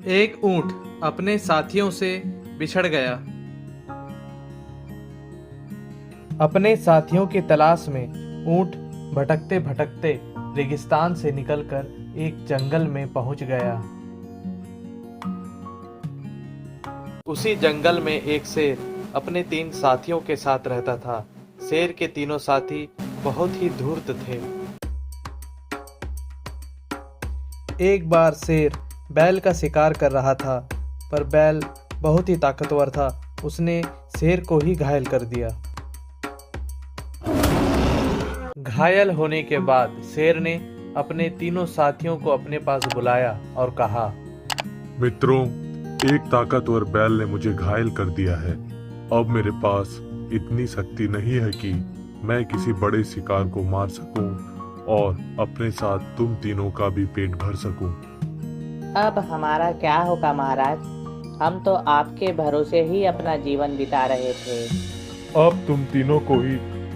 एक ऊंट अपने साथियों से बिछड़ गया। अपने साथियों की तलाश में ऊंट भटकते भटकते रेगिस्तान से निकलकर एक जंगल में पहुंच गया। उसी जंगल में एक शेर अपने 3 साथियों के साथ रहता था। शेर के तीनों साथी बहुत ही धूर्त थे। एक बार शेर बैल का शिकार कर रहा था, पर बैल बहुत ही ताकतवर था। उसने शेर को ही घायल कर दिया। घायल होने के बाद शेर ने अपने तीनों साथियों को अपने पास बुलाया और कहा, मित्रों, एक ताकतवर बैल ने मुझे घायल कर दिया है। अब मेरे पास इतनी शक्ति नहीं है कि मैं किसी बड़े शिकार को मार सकूं और अपने साथ तुम तीनों का भी पेट भर सकूं। अब हमारा क्या होगा महाराज? हम तो आपके भरोसे ही अपना जीवन बिता रहे थे। अब तुम तीनों को ही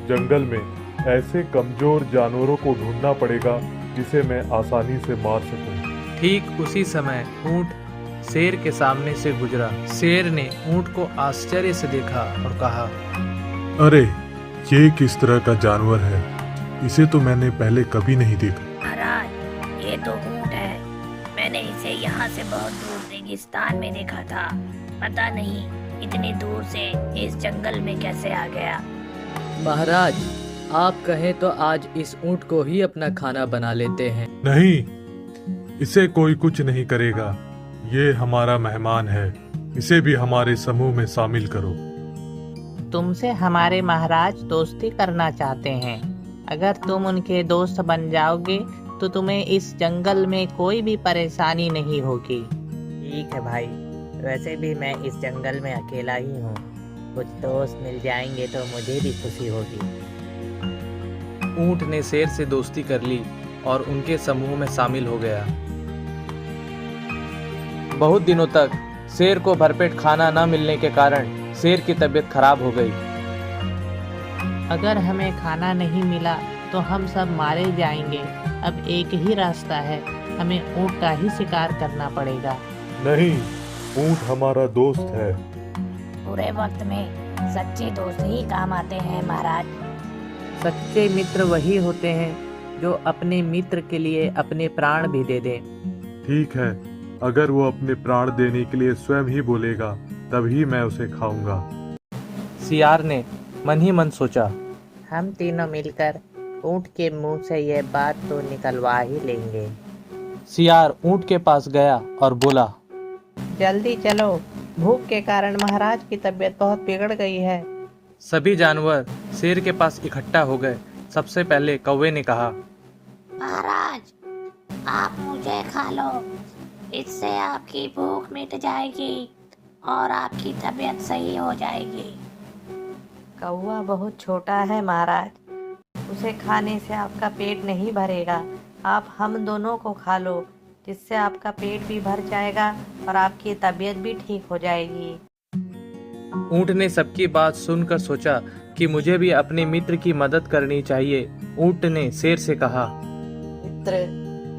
जंगल में ऐसे कमजोर जानवरों को ढूंढना पड़ेगा जिसे मैं आसानी से मार सकूं। ठीक उसी समय ऊंट शेर के सामने से गुजरा। शेर ने ऊंट को आश्चर्य से देखा और कहा, अरे, ये किस तरह का जानवर है? इसे तो मैंने पहले कभी नहीं देखा। महाराज, ये तो ऊंट है। मैंने इसे यहाँ से बहुत दूर रेगिस्तान में देखा था। पता नहीं इतनी दूर से इस जंगल में कैसे आ गया। महाराज, आप कहें तो आज इस ऊंट को ही अपना खाना बना लेते हैं। नहीं, इसे कोई कुछ नहीं करेगा। ये हमारा मेहमान है। इसे भी हमारे समूह में शामिल करो। तुमसे हमारे महाराज दोस्ती करना चाहते हैं। अगर तुम उनके दोस्त बन जाओगे तो तुम्हें इस जंगल में कोई भी परेशानी नहीं होगी। ठीक है भाई, वैसे भी मैं इस जंगल में अकेला ही हूँ। कुछ दोस्त मिल जाएंगे तो मुझे भी खुशी होगी। ऊंट ने शेर से दोस्ती कर ली और उनके समूह में शामिल हो गया। बहुत दिनों तक शेर को भरपेट खाना न मिलने के कारण शेर की तबीयत खराब हो गई। अगर हमें खाना नहीं मिला तो हम सब मारे जाएंगे। अब एक ही रास्ता है, हमें ऊंट का ही शिकार करना पड़ेगा। नहीं, ऊंट हमारा दोस्त है। बुरे वक्त में सच्चे दोस्त ही काम आते हैं महाराज। सच्चे मित्र वही होते हैं जो अपने मित्र के लिए अपने प्राण भी दे दें। ठीक है, अगर वो अपने प्राण देने के लिए स्वयं ही बोलेगा तभी मैं उसे खाऊंगा। सियार ने मन ही मन सोचा, हम तीनों मिलकर ऊंट के मुंह से ये बात तो निकलवा ही लेंगे। सियार ऊंट के पास गया और बोला, जल्दी चलो, भूख के कारण महाराज की तबीयत बहुत बिगड़ गई है। सभी जानवर शेर के पास इकट्ठा हो गए। सबसे पहले कौवे ने कहा, महाराज, आप मुझे खा लो। इससे आपकी भूख मिट जाएगी और आपकी तबीयत सही हो जाएगी। कौवा बहुत छोटा है महाराज, उसे खाने से आपका पेट नहीं भरेगा। आप हम दोनों को खा लो, जिससे आपका पेट भी भर जाएगा और आपकी तबीयत भी ठीक हो जाएगी। ऊंट ने सबकी बात सुनकर सोचा कि मुझे भी अपने मित्र की मदद करनी चाहिए। ऊंट ने शेर से कहा, मित्र,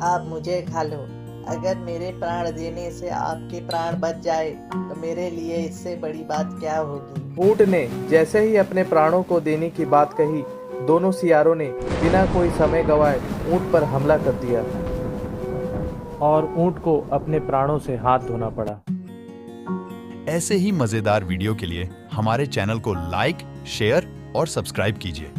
आप मुझे खा लो। अगर मेरे प्राण देने से आपके प्राण बच जाए तो मेरे लिए इससे बड़ी बात क्या होगी। ऊंट ने जैसे ही अपने प्राणों को देने की बात कही, दोनों सियारों ने बिना कोई समय गवाए ऊंट पर हमला कर दिया और ऊंट को अपने प्राणों से हाथ धोना पड़ा। ऐसे ही मजेदार वीडियो के लिए हमारे चैनल को लाइक, शेयर और सब्सक्राइब कीजिए।